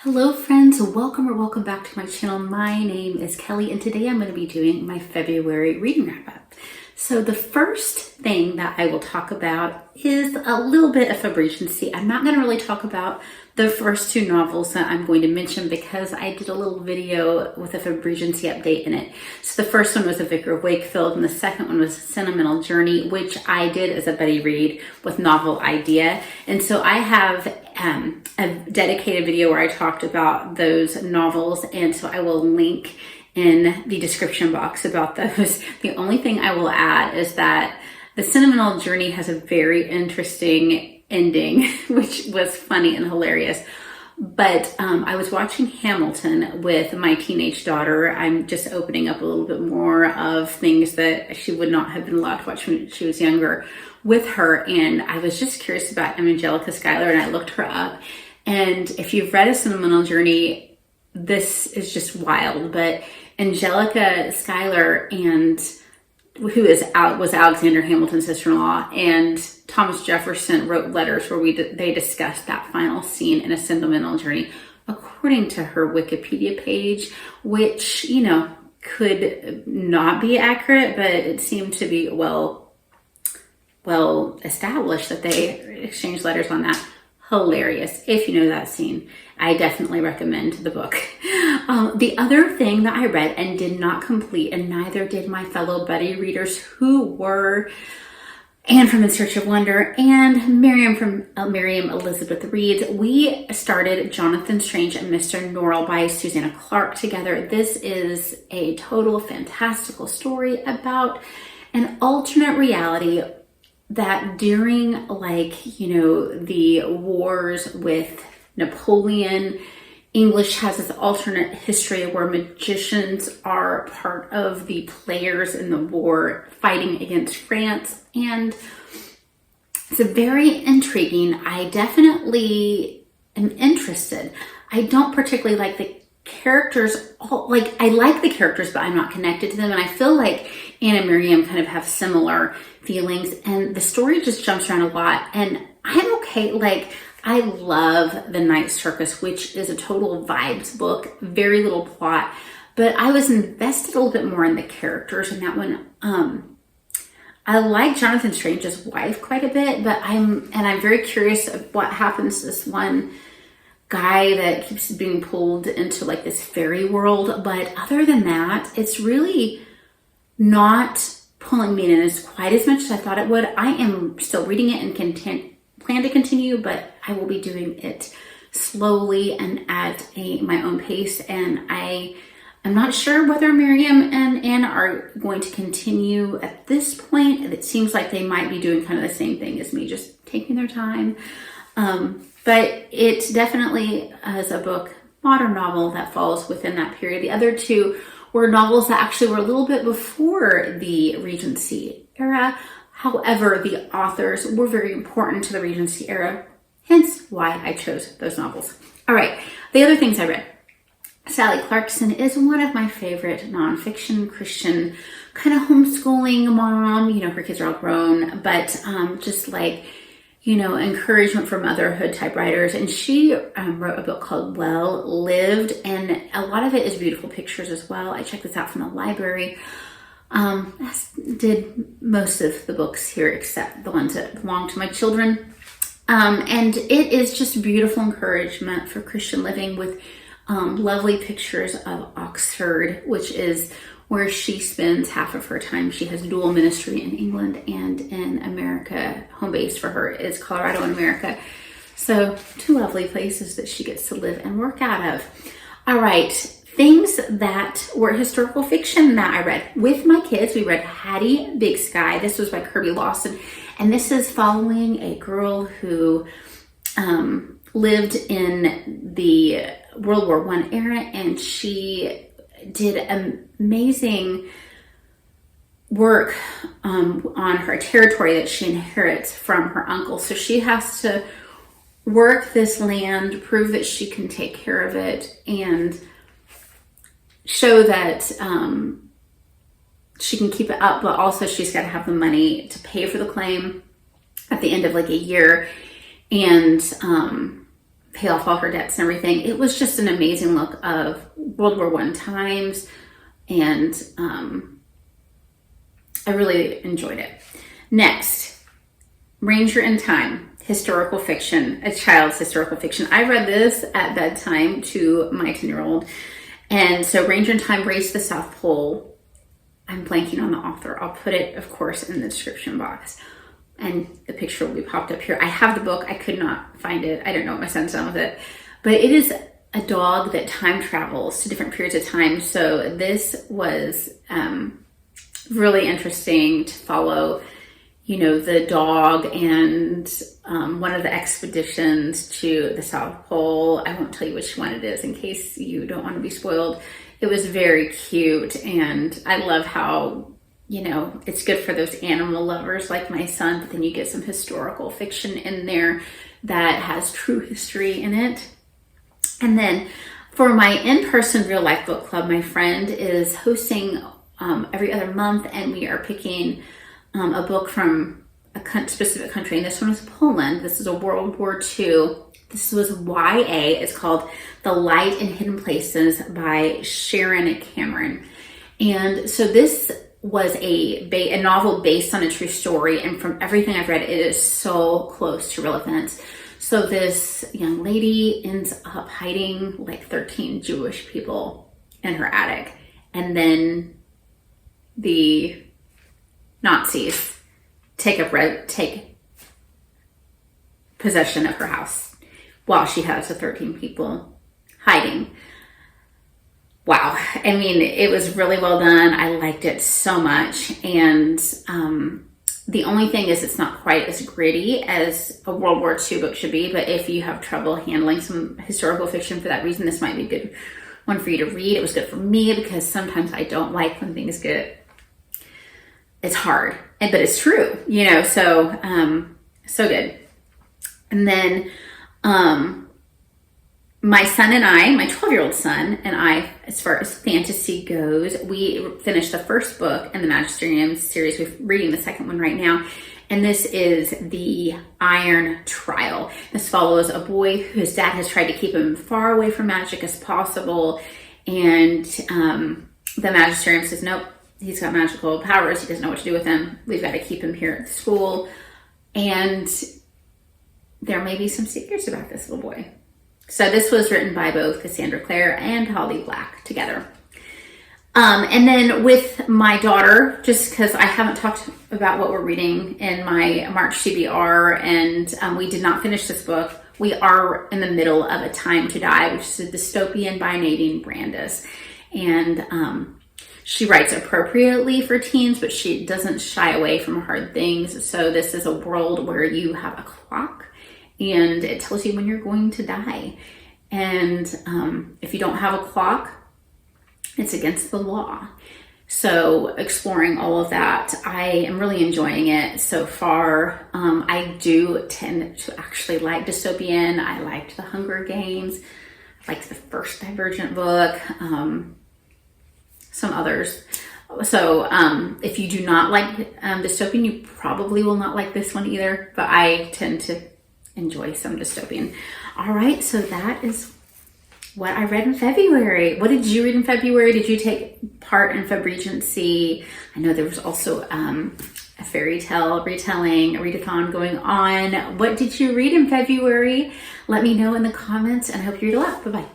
Hello friends, welcome back to my channel. My name is Kelly and today I'm going to be doing my February reading wrap up. So the first thing that I will talk about is a little bit of Febregency. I'm not going to really talk about the first two novels that I'm going to mention because I did a little video with a Febregency update in it. So the first one was The Vicar of Wakefield and the second one was Sentimental Journey, which I did as a buddy read with Novel Idea. And so I have a dedicated video where I talked about those novels, and so I will link in the description box about those. The only thing I will add is that the Sentimental Journey has a very interesting ending, which was funny and hilarious. But I was watching Hamilton with my teenage daughter. I'm just opening up a little bit more of things that she would not have been allowed to watch when she was younger with her. And I was just curious about Angelica Schuyler, and I looked her up. And if you've read A Sentimental Journey, this is just wild. But Angelica Schuyler was Alexander Hamilton's sister-in-law, and Thomas Jefferson wrote letters where they discussed that final scene in A Sentimental Journey, according to her Wikipedia page, which, you know, could not be accurate, but it seemed to be well established that they exchanged letters on that. Hilarious. If you know that scene, I definitely recommend the book. The other thing that I read and did not complete, and neither did my fellow buddy readers who were Anne from In Search of Wonder and Miriam from Miriam Elizabeth Reads, we started Jonathan Strange and Mr. Norell by Susanna Clarke together. This is a total fantastical story about an alternate reality that during, like, you know, the wars with Napoleon, English has this alternate history where magicians are part of the players in the war fighting against France. And it's very intriguing. I definitely am interested. I don't particularly like the characters. I like the characters, but I'm not connected to them. And I feel like Anne and Miriam kind of have similar feelings, and the story just jumps around a lot. And I'm okay. Like, I love The Night Circus, which is a total vibes book, very little plot, but I was invested a little bit more in the characters in that one. I like Jonathan Strange's wife quite a bit, but I'm very curious of what happens to this one guy that keeps being pulled into like this fairy world. But other than that, it's really not pulling me in as quite as much as I thought it would. I am still reading it and plan to continue, but I will be doing it slowly and at my own pace. And I'm not sure whether Miriam and Anne are going to continue at this point. It seems like they might be doing kind of the same thing as me, just taking their time. But it definitely is a book, modern novel, that falls within that period. The other two were novels that actually were a little bit before the Regency era. However, the authors were very important to the Regency era, hence why I chose those novels. All right, the other things I read. Sally Clarkson is one of my favorite nonfiction Christian kind of homeschooling mom. You know, her kids are all grown, but just like, you know, encouragement for motherhood type writers. And she wrote a book called Well Lived, and a lot of it is beautiful pictures as well. I checked this out from the library. As did most of the books here, except the ones that belong to my children. And it is just beautiful encouragement for Christian living with lovely pictures of Oxford, which is where she spends half of her time. She has dual ministry in England and in America. Home base for her is Colorado in America. So two lovely places that she gets to live and work out of. All right, things that were historical fiction that I read with my kids. We read Hattie, Big Sky. This was by Kirby Lawson. And this is following a girl who lived in the World War I era, and she did amazing work on her territory that she inherits from her uncle. So she has to work this land, prove that she can take care of it, and show that she can keep it up, but also she's got to have the money to pay for the claim at the end of like a year. And pay off all her debts and everything. It was just an amazing look of World War I times, and I really enjoyed it. Next, Ranger in Time, historical fiction, a child's historical fiction. I read this at bedtime to my 10-year-old. And so Ranger in Time, Race to the South Pole. I'm blanking on the author. I'll put it, of course, in the description box. And the picture will be popped up here. I have the book. I could not find it. I don't know what my son's done with it. But it is a dog that time travels to different periods of time. So this was really interesting to follow, you know, the dog and one of the expeditions to the South Pole. I won't tell you which one it is in case you don't want to be spoiled. It was very cute, and I love how, you know, it's good for those animal lovers like my son, but then you get some historical fiction in there that has true history in it. And then for my in-person real life book club, my friend is hosting every other month, and we are picking a book from a specific country, and this one is Poland. This is a World War II. This was YA. It's called The Light in Hidden Places by Sharon and Cameron. And so this was a novel based on a true story, and from everything I've read, it is so close to real events. So this young lady ends up hiding like 13 Jewish people in her attic, and then the Nazis take possession of her house while she has the 13 people hiding. Wow. I mean, it was really well done. I liked it so much. And the only thing is it's not quite as gritty as a World War II book should be, but if you have trouble handling some historical fiction for that reason, this might be a good one for you to read. It was good for me because sometimes I don't like when things get, it's hard, but it's true, you know, so good. And then my son and I, my 12-year-old son and I, as far as fantasy goes, we finished the first book in the Magisterium series. We're reading the second one right now. And this is The Iron Trial. This follows a boy whose dad has tried to keep him far away from magic as possible. And the Magisterium says, nope, he's got magical powers. He doesn't know what to do with them. We've got to keep him here at the school. And there may be some secrets about this little boy. So this was written by both Cassandra Clare and Holly Black together. And then with my daughter, just because I haven't talked about what we're reading in my March TBR, and we did not finish this book. We are in the middle of A Time to Die, which is a dystopian by Nadine Brandes. And she writes appropriately for teens, but she doesn't shy away from hard things. So this is a world where you have a clock, and it tells you when you're going to die. And if you don't have a clock, it's against the law. So exploring all of that, I am really enjoying it so far. I do tend to actually like dystopian. I liked The Hunger Games. I liked the first Divergent book. Some others. So if you do not like dystopian, you probably will not like this one either. But I tend to enjoy some dystopian. All right, so that is what I read in February. What did you read in February? Did you take part in Febregency? I know there was also a fairy tale retelling, a readathon going on. What did you read in February? Let me know in the comments, and I hope you read a lot. Bye-bye.